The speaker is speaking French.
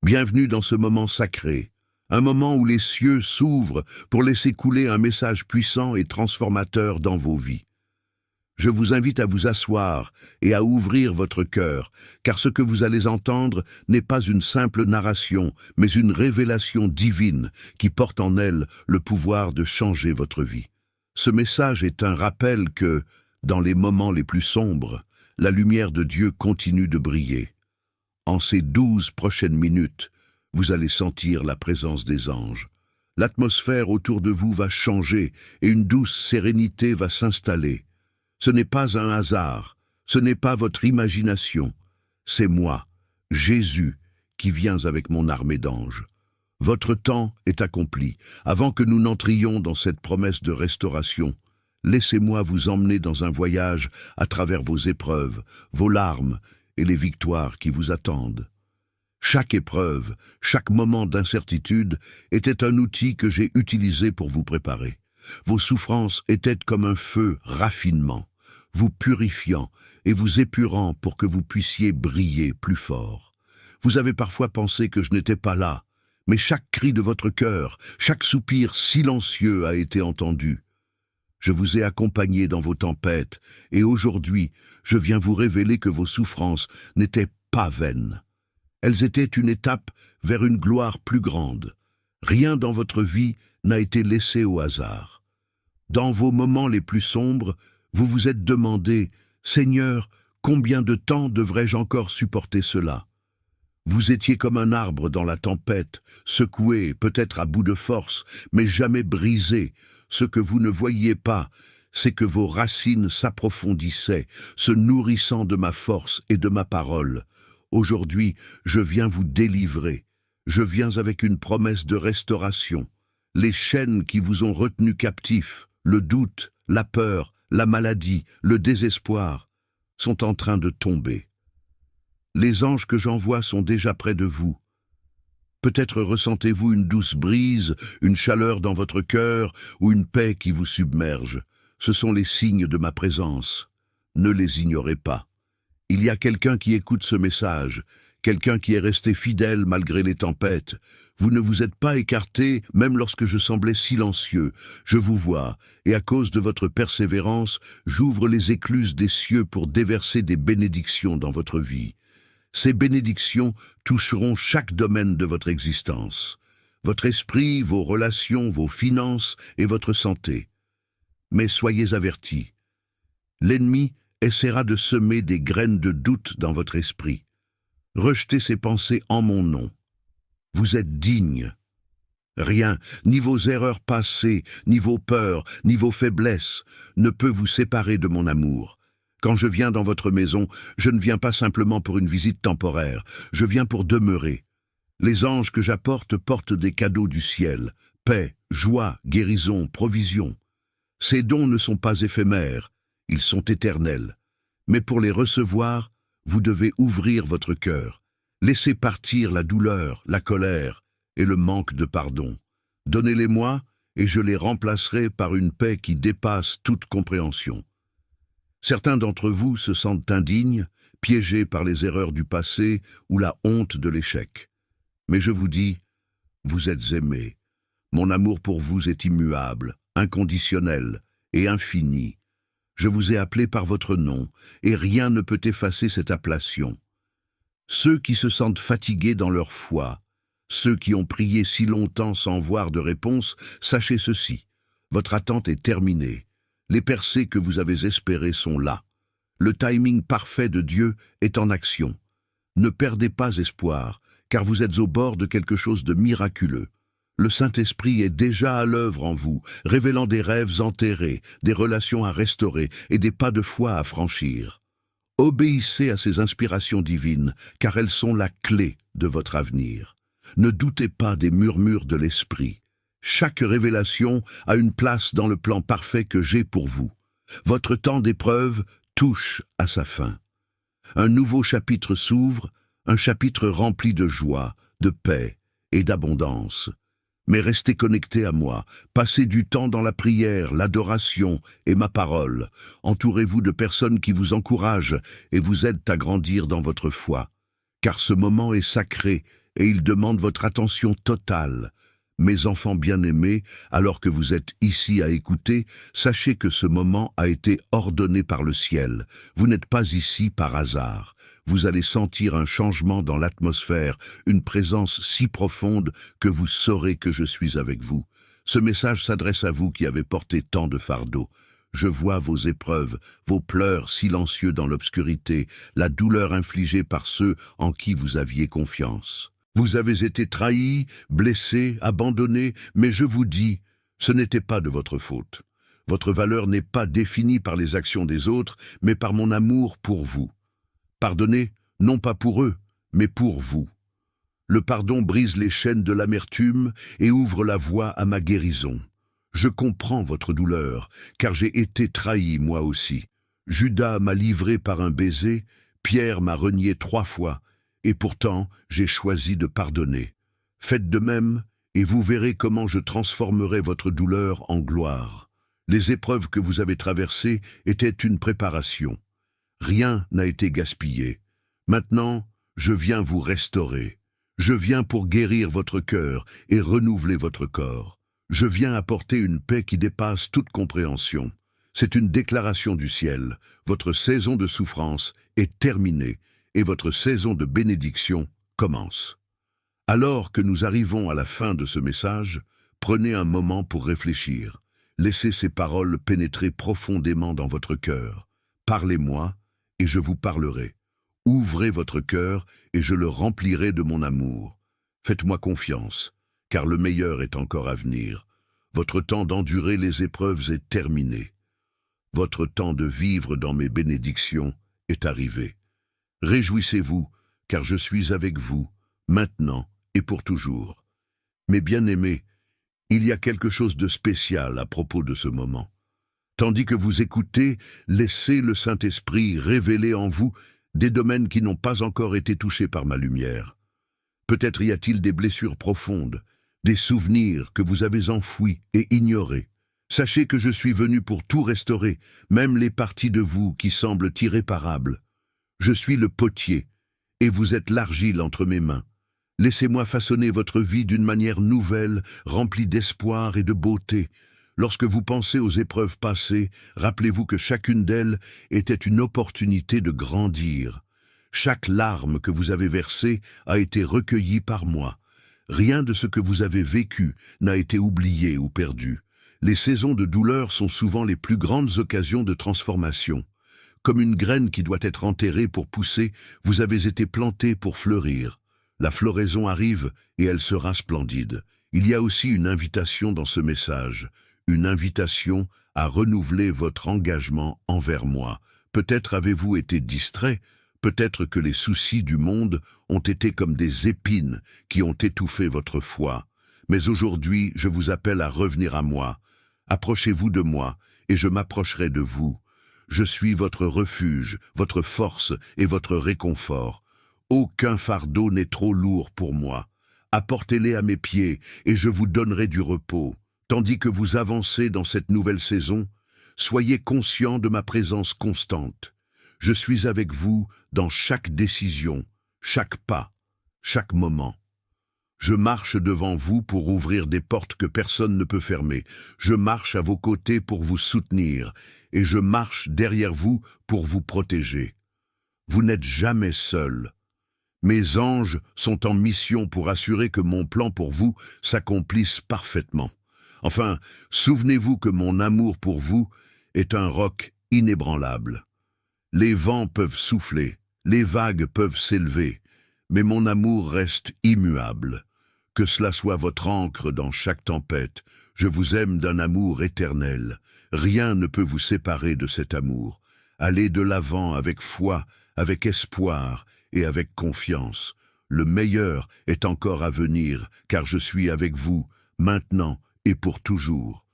Bienvenue dans ce moment sacré, un moment où les cieux s'ouvrent pour laisser couler un message puissant et transformateur dans vos vies. Je vous invite à vous asseoir et à ouvrir votre cœur, car ce que vous allez entendre n'est pas une simple narration, mais une révélation divine qui porte en elle le pouvoir de changer votre vie. Ce message est un rappel que, dans les moments les plus sombres, la lumière de Dieu continue de briller. En ces 12 prochaines minutes, vous allez sentir la présence des anges. L'atmosphère autour de vous va changer et une douce sérénité va s'installer. Ce n'est pas un hasard, ce n'est pas votre imagination, c'est moi, Jésus, qui viens avec mon armée d'anges. Votre temps est accompli. Avant que nous n'entrions dans cette promesse de restauration, laissez-moi vous emmener dans un voyage à travers vos épreuves, vos larmes et les victoires qui vous attendent. Chaque épreuve, chaque moment d'incertitude était un outil que j'ai utilisé pour vous préparer. Vos souffrances étaient comme un feu raffinement, vous purifiant et vous épurant pour que vous puissiez briller plus fort. Vous avez parfois pensé que je n'étais pas là, mais chaque cri de votre cœur, chaque soupir silencieux a été entendu. Je vous ai accompagné dans vos tempêtes, et aujourd'hui, je viens vous révéler que vos souffrances n'étaient pas vaines. Elles étaient une étape vers une gloire plus grande. Rien dans votre vie n'a été laissé au hasard. Dans vos moments les plus sombres, vous vous êtes demandé, « Seigneur, combien de temps devrais-je encore supporter cela ?» Vous étiez comme un arbre dans la tempête, secoué, peut-être à bout de force, mais jamais brisé. Ce que vous ne voyiez pas, c'est que vos racines s'approfondissaient, se nourrissant de ma force et de ma parole. Aujourd'hui, je viens vous délivrer. Je viens avec une promesse de restauration. Les chaînes qui vous ont retenu captifs, le doute, la peur, la maladie, le désespoir, sont en train de tomber. Les anges que j'envoie sont déjà près de vous. Peut-être ressentez-vous une douce brise, une chaleur dans votre cœur ou une paix qui vous submerge. Ce sont les signes de ma présence. Ne les ignorez pas. Il y a quelqu'un qui écoute ce message, quelqu'un qui est resté fidèle malgré les tempêtes. Vous ne vous êtes pas écarté, même lorsque je semblais silencieux. Je vous vois, et à cause de votre persévérance, j'ouvre les écluses des cieux pour déverser des bénédictions dans votre vie. Ces bénédictions toucheront chaque domaine de votre existence. Votre esprit, vos relations, vos finances et votre santé. Mais soyez avertis. L'ennemi essaiera de semer des graines de doute dans votre esprit. Rejetez ces pensées en mon nom. Vous êtes digne. Rien, ni vos erreurs passées, ni vos peurs, ni vos faiblesses, ne peut vous séparer de mon amour. Quand je viens dans votre maison, je ne viens pas simplement pour une visite temporaire, je viens pour demeurer. Les anges que j'apporte portent des cadeaux du ciel, paix, joie, guérison, provision. Ces dons ne sont pas éphémères, ils sont éternels. Mais pour les recevoir, vous devez ouvrir votre cœur. Laissez partir la douleur, la colère et le manque de pardon. Donnez-les-moi et je les remplacerai par une paix qui dépasse toute compréhension. Certains d'entre vous se sentent indignes, piégés par les erreurs du passé ou la honte de l'échec. Mais je vous dis, vous êtes aimés. Mon amour pour vous est immuable, inconditionnel et infini. Je vous ai appelé par votre nom, et rien ne peut effacer cette appellation. Ceux qui se sentent fatigués dans leur foi, ceux qui ont prié si longtemps sans voir de réponse, sachez ceci, votre attente est terminée. Les percées que vous avez espérées sont là. Le timing parfait de Dieu est en action. Ne perdez pas espoir, car vous êtes au bord de quelque chose de miraculeux. Le Saint-Esprit est déjà à l'œuvre en vous, révélant des rêves enterrés, des relations à restaurer et des pas de foi à franchir. Obéissez à ces inspirations divines, car elles sont la clé de votre avenir. Ne doutez pas des murmures de l'Esprit. Chaque révélation a une place dans le plan parfait que j'ai pour vous. Votre temps d'épreuve touche à sa fin. Un nouveau chapitre s'ouvre, un chapitre rempli de joie, de paix et d'abondance. Mais restez connectés à moi, passez du temps dans la prière, l'adoration et ma parole. Entourez-vous de personnes qui vous encouragent et vous aident à grandir dans votre foi. Car ce moment est sacré et il demande votre attention totale. Mes enfants bien-aimés, alors que vous êtes ici à écouter, sachez que ce moment a été ordonné par le ciel. Vous n'êtes pas ici par hasard. Vous allez sentir un changement dans l'atmosphère, une présence si profonde que vous saurez que je suis avec vous. Ce message s'adresse à vous qui avez porté tant de fardeaux. Je vois vos épreuves, vos pleurs silencieux dans l'obscurité, la douleur infligée par ceux en qui vous aviez confiance. Vous avez été trahis, blessés, abandonnés, mais je vous dis, ce n'était pas de votre faute. Votre valeur n'est pas définie par les actions des autres, mais par mon amour pour vous. Pardonnez, non pas pour eux, mais pour vous. Le pardon brise les chaînes de l'amertume et ouvre la voie à ma guérison. Je comprends votre douleur, car j'ai été trahi moi aussi. Judas m'a livré par un baiser, Pierre m'a renié 3 fois, et pourtant j'ai choisi de pardonner. Faites de même, et vous verrez comment je transformerai votre douleur en gloire. Les épreuves que vous avez traversées étaient une préparation. Rien n'a été gaspillé. Maintenant, je viens vous restaurer. Je viens pour guérir votre cœur et renouveler votre corps. Je viens apporter une paix qui dépasse toute compréhension. C'est une déclaration du ciel. Votre saison de souffrance est terminée et votre saison de bénédiction commence. Alors que nous arrivons à la fin de ce message, prenez un moment pour réfléchir. Laissez ces paroles pénétrer profondément dans votre cœur. Parlez-moi et je vous parlerai. Ouvrez votre cœur et je le remplirai de mon amour. Faites-moi confiance, car le meilleur est encore à venir. Votre temps d'endurer les épreuves est terminé. Votre temps de vivre dans mes bénédictions est arrivé. Réjouissez-vous, car je suis avec vous, maintenant et pour toujours. Mes bien-aimés, il y a quelque chose de spécial à propos de ce moment. Tandis que vous écoutez, laissez le Saint-Esprit révéler en vous des domaines qui n'ont pas encore été touchés par ma lumière. Peut-être y a-t-il des blessures profondes, des souvenirs que vous avez enfouis et ignorés. Sachez que je suis venu pour tout restaurer, même les parties de vous qui semblent irréparables. Je suis le potier, et vous êtes l'argile entre mes mains. Laissez-moi façonner votre vie d'une manière nouvelle, remplie d'espoir et de beauté. Lorsque vous pensez aux épreuves passées, rappelez-vous que chacune d'elles était une opportunité de grandir. Chaque larme que vous avez versée a été recueillie par moi. Rien de ce que vous avez vécu n'a été oublié ou perdu. Les saisons de douleur sont souvent les plus grandes occasions de transformation. Comme une graine qui doit être enterrée pour pousser, vous avez été planté pour fleurir. La floraison arrive et elle sera splendide. Il y a aussi une invitation dans ce message, une invitation à renouveler votre engagement envers moi. Peut-être avez-vous été distrait, peut-être que les soucis du monde ont été comme des épines qui ont étouffé votre foi. Mais aujourd'hui, je vous appelle à revenir à moi. Approchez-vous de moi et je m'approcherai de vous. Je suis votre refuge, votre force et votre réconfort. Aucun fardeau n'est trop lourd pour moi. Apportez-les à mes pieds et je vous donnerai du repos. Tandis que vous avancez dans cette nouvelle saison, soyez conscients de ma présence constante. Je suis avec vous dans chaque décision, chaque pas, chaque moment. Je marche devant vous pour ouvrir des portes que personne ne peut fermer. Je marche à vos côtés pour vous soutenir et je marche derrière vous pour vous protéger. Vous n'êtes jamais seul. Mes anges sont en mission pour assurer que mon plan pour vous s'accomplisse parfaitement. Enfin, souvenez-vous que mon amour pour vous est un roc inébranlable. Les vents peuvent souffler, les vagues peuvent s'élever, mais mon amour reste immuable. Que cela soit votre ancre dans chaque tempête, je vous aime d'un amour éternel. Rien ne peut vous séparer de cet amour. Allez de l'avant avec foi, avec espoir et avec confiance. Le meilleur est encore à venir, car je suis avec vous, maintenant et pour toujours.